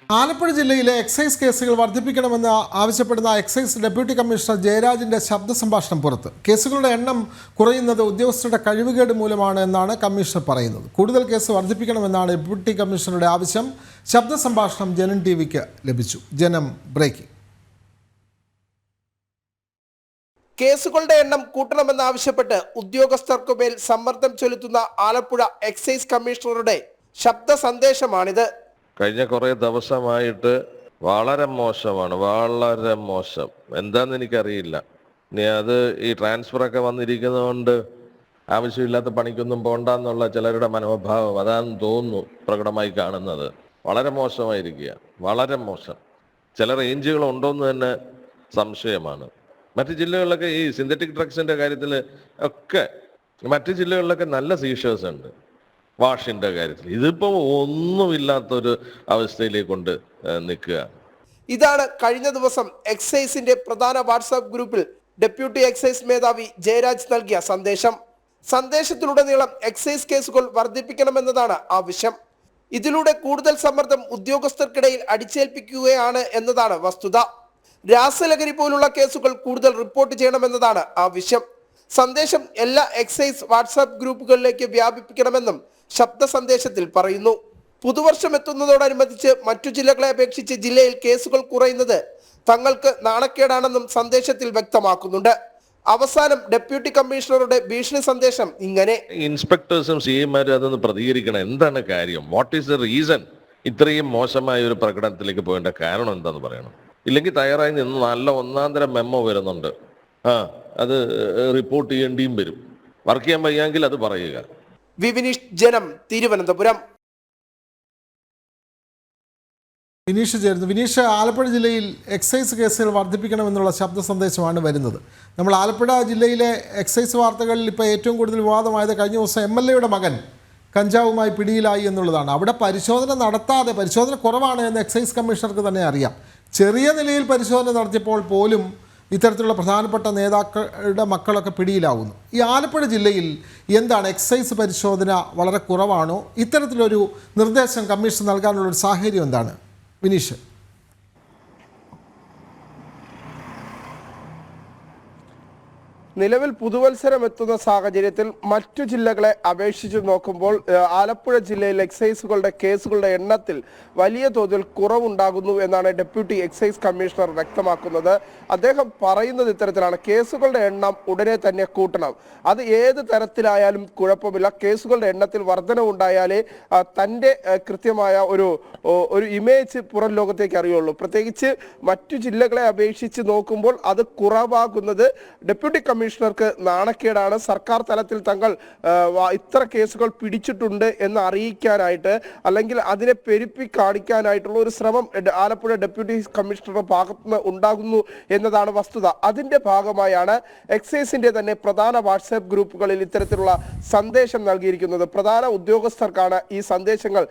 ആലപ്പുഴ ജില്ലയിലെ എക്സൈസ് കേസുകൾ വർദ്ധിപ്പിക്കണമെന്ന് ആവശ്യപ്പെടുന്ന എക്സൈസ് ഡെപ്യൂട്ടി കമ്മീഷണർ ജയരാജിന്റെ ശബ്ദ സംഭാഷണം പുറത്ത്. കേസുകളുടെ എണ്ണം കുറയുന്നത് ഉദ്യോഗസ്ഥരുടെ കഴിവുകേട് മൂലമാണ് എന്നാണ് കമ്മീഷണർ പറയുന്നത്. കൂടുതൽ കേസ് വർദ്ധിപ്പിക്കണമെന്നാണ് ഡെപ്യൂട്ടി കമ്മീഷണറുടെ ആവശ്യം. ശബ്ദ സംഭാഷണം ജനം ടിവിക്ക് ലഭിച്ചു. ജനം ബ്രേക്കിംഗ്. കേസുകളുടെ എണ്ണം കൂട്ടണമെന്നാവശ്യപ്പെട്ട് ഉദ്യോഗസ്ഥർക്കുമേൽ സമ്മർദ്ദം ചെലുത്തുന്ന ആലപ്പുഴ എക്സൈസ് കമ്മീഷണറുടെ ശബ്ദ സന്ദേശമാണിത്. കഴിഞ്ഞ കുറേ ദിവസമായിട്ട് വളരെ മോശമാണ്, വളരെ മോശം. എന്താണെന്ന് എനിക്കറിയില്ല. ഇനി അത് ഈ ട്രാൻസ്ഫറൊക്കെ വന്നിരിക്കുന്നതുകൊണ്ട് ആവശ്യമില്ലാത്ത പണിക്കൊന്നും പോണ്ടെന്നുള്ള ചിലരുടെ മനോഭാവം അതാണെന്ന് തോന്നുന്നു പ്രകടമായി കാണുന്നത്. വളരെ മോശമായിരിക്കുക, വളരെ മോശം. ചില റേഞ്ചുകൾ ഉണ്ടോയെന്ന് തന്നെ സംശയമാണ്. മറ്റ് ജില്ലകളിലൊക്കെ ഈ സിന്തറ്റിക് ഡ്രഗ്സിൻ്റെ കാര്യത്തിൽ ഒക്കെ മറ്റ് ജില്ലകളിലൊക്കെ നല്ല സീഷേഴ്സ് ഉണ്ട്. വാഷിന്റെ കാര്യത്തിൽ ഇതിപ്പോ ഒന്നുമില്ലാത്തൊരു അവസ്ഥയിലേക്ക് കൊണ്ട് നിൽക്കുക. ഇതാണ് കഴിഞ്ഞ ദിവസം എക്സൈസിന്റെ പ്രധാന വാട്സാപ്പ് ഗ്രൂപ്പിൽ ഡെപ്യൂട്ടി എക്സൈസ് മേധാവി ജയരാജ് നൽകിയ സന്ദേശം. സന്ദേശത്തിലുടനീളം എക്സൈസ് കേസുകൾ വർദ്ധിപ്പിക്കണമെന്നതാണ് ആവശ്യം. ഇതിലൂടെ കൂടുതൽ സമ്മർദ്ദം ഉദ്യോഗസ്ഥർക്കിടയിൽ അടിച്ചേൽപ്പിക്കുകയാണ് എന്നതാണ് വസ്തുത. രാസലഹരി പോലുള്ള കേസുകൾ കൂടുതൽ റിപ്പോർട്ട് ചെയ്യണമെന്നതാണ് ആവശ്യം. സന്ദേശം എല്ലാ എക്സൈസ് വാട്സാപ്പ് ഗ്രൂപ്പുകളിലേക്ക് വ്യാപിപ്പിക്കണമെന്നും ശബ്ദ സന്ദേശത്തിൽ പറയുന്നു. പുതുവർഷം എത്തുന്നതോടനുബന്ധിച്ച് മറ്റു ജില്ലകളെ അപേക്ഷിച്ച് ജില്ലയിൽ കേസുകൾ കുറയുന്നത് തങ്ങൾക്ക് നാണക്കേടാണെന്നും സന്ദേശത്തിൽ വ്യക്തമാക്കുന്നുണ്ട്. അവസാനം ഡെപ്യൂട്ടി കമ്മീഷണറുടെ ഭീഷണി സന്ദേശം ഇങ്ങനെ: ഇൻസ്പെക്ടേഴ്സും സിഐമാരും അതൊന്ന് പ്രതികരിക്കണം. എന്താണ് കാര്യം? What is the reason? ഇത്രയും മോശമായ ഒരു പ്രകടനത്തിലേക്ക് പോകേണ്ട കാരണം എന്താന്ന് പറയണം. ഇല്ലെങ്കിൽ തയ്യാറായി നിന്ന് നല്ല ഒന്നാന്തരം മെമ്മോ വരുന്നുണ്ട്, അത് റിപ്പോർട്ട് ചെയ്യേണ്ടിയും വരും. വർക്ക് ചെയ്യാൻ വയ്യെങ്കിൽ അത് പറയുക. വിനീഷ്, ജനം, തിരുവനന്തപുരം. വിനീഷ് ചേരുന്നു. വിനീഷ്, ആലപ്പുഴ ജില്ലയിൽ എക്സൈസ് കേസുകൾ വർദ്ധിപ്പിക്കണമെന്നുള്ള ശബ്ദ സന്ദേശമാണ് വരുന്നത്. നമ്മൾ ആലപ്പുഴ ജില്ലയിലെ എക്സൈസ് വാർത്തകളിൽ ഇപ്പോൾ ഏറ്റവും കൂടുതൽ വിവാദമായത് കഴിഞ്ഞ ദിവസം MLA മകൻ കഞ്ചാവുമായി പിടിയിലായി എന്നുള്ളതാണ്. അവിടെ പരിശോധന കുറവാണ് എന്ന് എക്സൈസ് കമ്മീഷണർക്ക് തന്നെ അറിയാം. ചെറിയ നിലയിൽ പരിശോധന നടത്തിയപ്പോൾ പോലും ഇത്തരത്തിലുള്ള പ്രധാനപ്പെട്ട നേതാക്കളുടെ മക്കളൊക്കെ പിടിയിലാവുന്നു. ഈ ആലപ്പുഴ ജില്ലയിൽ എന്താണ്, എക്സൈസ് പരിശോധന വളരെ കുറവാണോ? ഇത്തരത്തിലൊരു നിർദ്ദേശം കമ്മീഷൻ നൽകാനുള്ളൊരു സാഹചര്യം എന്താണ് വിനീഷ്? നിലവിൽ പുതുവത്സരം എത്തുന്ന സാഹചര്യത്തിൽ മറ്റു ജില്ലകളെ അപേക്ഷിച്ച് നോക്കുമ്പോൾ ആലപ്പുഴ ജില്ലയിൽ എക്സൈസുകളുടെ കേസുകളുടെ എണ്ണത്തിൽ വലിയ തോതിൽ കുറവുണ്ടാകുന്നു എന്നാണ് ഡെപ്യൂട്ടി എക്സൈസ് കമ്മീഷണർ വ്യക്തമാക്കുന്നത്. അദ്ദേഹം പറയുന്നത് ഇത്തരത്തിലാണ്: കേസുകളുടെ എണ്ണം ഉടനെ തന്നെ കൂട്ടണം. അത് ഏത് തരത്തിലായാലും കുഴപ്പമില്ല. കേസുകളുടെ എണ്ണത്തിൽ വർധനവുണ്ടായാലേ തൻ്റെ കൃത്യമായ ഒരു ഇമേജ് പുറം ലോകത്തേക്ക് അറിയുള്ളൂ. പ്രത്യേകിച്ച് മറ്റു ജില്ലകളെ അപേക്ഷിച്ച് നോക്കുമ്പോൾ അത് കുറവാകുന്നത് ഡെപ്യൂട്ടി കമ്മീഷണർക്ക് നാണക്കേടാണ്. സർക്കാർ തലത്തിൽ തങ്ങൾ ഇത്ര കേസുകൾ പിടിച്ചിട്ടുണ്ട് എന്ന് അറിയിക്കാനായിട്ട്, അല്ലെങ്കിൽ അതിനെ പെരുപ്പി കാണിക്കാനായിട്ടുള്ള ഒരു ശ്രമം ആലപ്പുഴ ഡെപ്യൂട്ടി കമ്മീഷണറുടെ ഭാഗത്തുനിന്ന് ഉണ്ടാകുന്നു എന്നതാണ് വസ്തുത. അതിന്റെ ഭാഗമായാണ് എക്സൈസിന്റെ തന്നെ പ്രധാന വാട്സാപ്പ് ഗ്രൂപ്പുകളിൽ ഇത്തരത്തിലുള്ള സന്ദേശം നൽകിയിരിക്കുന്നത്. പ്രധാന ഉദ്യോഗസ്ഥർക്കാണ് ഈ സന്ദേശങ്ങൾ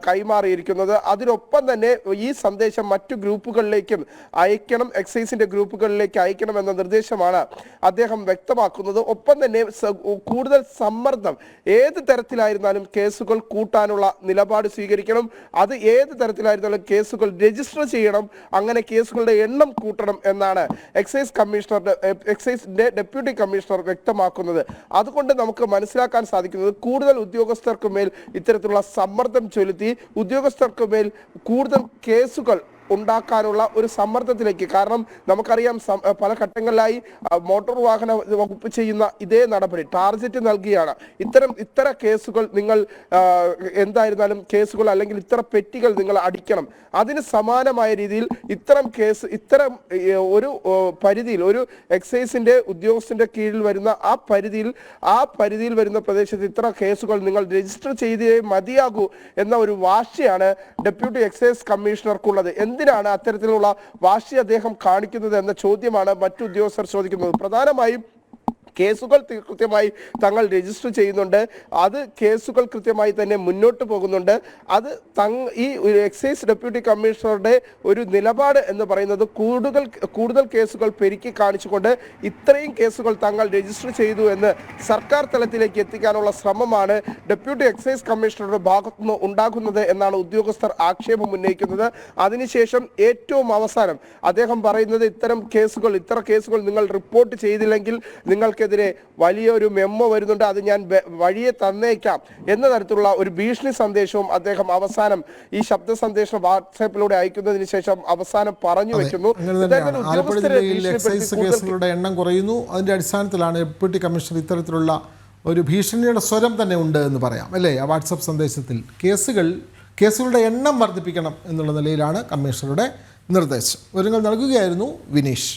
കൈമാറിയിരിക്കുന്നത്. അതിനൊപ്പം തന്നെ ഈ സന്ദേശം മറ്റു ഗ്രൂപ്പുകളിലേക്കും അയക്കണം, എക്സൈസിന്റെ ഗ്രൂപ്പുകളിലേക്ക് അയക്കണം എന്ന നിർദ്ദേശമാണ് അദ്ദേഹം വ്യക്തമാക്കുന്നത്. ഒപ്പം തന്നെ കൂടുതൽ സമ്മർദ്ദം, ഏത് തരത്തിലായിരുന്നാലും കേസുകൾ കൂട്ടാനുള്ള നിലപാട് സ്വീകരിക്കണം. അത് ഏത് തരത്തിലായിരുന്നാലും കേസുകൾ രജിസ്റ്റർ ചെയ്യണം. അങ്ങനെ കേസുകളുടെ എണ്ണം കൂട്ടണം എന്നാണ് എക്സൈസിന്റെ ഡെപ്യൂട്ടി കമ്മീഷണർ വ്യക്തമാക്കുന്നത്. അതുകൊണ്ട് നമുക്ക് മനസ്സിലാക്കാൻ സാധിക്കുന്നത് കൂടുതൽ ഉദ്യോഗസ്ഥർക്ക് മേൽ ഇത്തരത്തിലുള്ള സമ്മർദ്ദം ചെലുത്തി ഉദ്യോഗസ്ഥർക്ക് മേൽ കൂടുതൽ കേസുകൾ ഉണ്ടാക്കാനുള്ള ഒരു സമ്മർദ്ദത്തിലേക്ക്. കാരണം നമുക്കറിയാം, പല ഘട്ടങ്ങളിലായി മോട്ടോർ വാഹന വകുപ്പ് ചെയ്യുന്ന ഇതേ നടപടി ടാർജറ്റ് നൽകിയാണ്. ഇത്തരം കേസുകൾ നിങ്ങൾ എന്തായിരുന്നാലും കേസുകൾ അല്ലെങ്കിൽ ഇത്തരം പെറ്റികൾ നിങ്ങൾ അടിക്കണം. അതിന് സമാനമായ രീതിയിൽ ഇത്തരം ഒരു പരിധിയിൽ, ഒരു എക്സൈസിന്റെ ഉദ്യോഗസ്ഥന്റെ കീഴിൽ വരുന്ന ആ പരിധിയിൽ വരുന്ന പ്രദേശത്ത് ഇത്ര കേസുകൾ നിങ്ങൾ രജിസ്റ്റർ ചെയ്തേ മതിയാകൂ എന്ന ഒരു വാശിയാണ് ഡെപ്യൂട്ടി എക്സൈസ് കമ്മീഷണർക്കുള്ളത്. എന്തിനാണ് അത്തരത്തിലുള്ള വാശി അദ്ദേഹം കാണിക്കുന്നത് എന്ന ചോദ്യമാണ് മറ്റു ഉദ്യോഗസ്ഥർ ചോദിക്കുന്നത്. പ്രധാനമായും കേസുകൾ കൃത്യമായി തങ്ങൾ രജിസ്റ്റർ ചെയ്യുന്നുണ്ട്, അത് കേസുകൾ കൃത്യമായി തന്നെ മുന്നോട്ട് പോകുന്നുണ്ട്. അത് ഈ എക്സൈസ് ഡെപ്യൂട്ടി കമ്മീഷണറുടെ ഒരു നിലപാട് എന്ന് പറയുന്നത് കൂടുതൽ കേസുകൾ പെരുക്കി കാണിച്ചുകൊണ്ട് ഇത്രയും കേസുകൾ തങ്ങൾ രജിസ്റ്റർ ചെയ്തു എന്ന് സർക്കാർ തലത്തിലേക്ക് എത്തിക്കാനുള്ള ശ്രമമാണ് ഡെപ്യൂട്ടി എക്സൈസ് കമ്മീഷണറുടെ ഭാഗത്തുനിന്ന് ഉണ്ടാകുന്നത് എന്നാണ് ഉദ്യോഗസ്ഥർ ആക്ഷേപം ഉന്നയിക്കുന്നത്. അതിനുശേഷം ഏറ്റവും അവസാനം അദ്ദേഹം പറയുന്നത് ഇത്ര കേസുകൾ നിങ്ങൾ റിപ്പോർട്ട് ചെയ്തില്ലെങ്കിൽ നിങ്ങൾക്കെതിരെ വലിയൊരു മെമ്മോ വരുന്നുണ്ട്, അത് ഞാൻ വഴിയെ തന്നേക്കാം എന്ന തരത്തിലുള്ള ഒരു ഭീഷണി സന്ദേശവും അദ്ദേഹം അവസാനം ഈ ശബ്ദ സന്ദേശം വാട്സാപ്പിലൂടെ അയക്കുന്നതിന് ശേഷം അവസാനം പറഞ്ഞു വെക്കുന്നു. ആലപ്പുഴ ജില്ലയിൽ എക്സൈസ് കേസുകളുടെ എണ്ണം കുറയുന്നു. അതിന്റെ അടിസ്ഥാനത്തിലാണ് ഡെപ്യൂട്ടി കമ്മീഷണർ ഇത്തരത്തിലുള്ള ഒരു ഭീഷണിയുടെ സ്വരം തന്നെ ഉണ്ട് എന്ന് പറയാം അല്ലേ? ആ വാട്സപ്പ് സന്ദേശത്തിൽ കേസുകളുടെ എണ്ണം വർദ്ധിപ്പിക്കണം എന്നുള്ള നിലയിലാണ് കമ്മീഷണറുടെ നിർദ്ദേശം. വിവരങ്ങൾ നൽകുകയായിരുന്നു വിനീഷ്.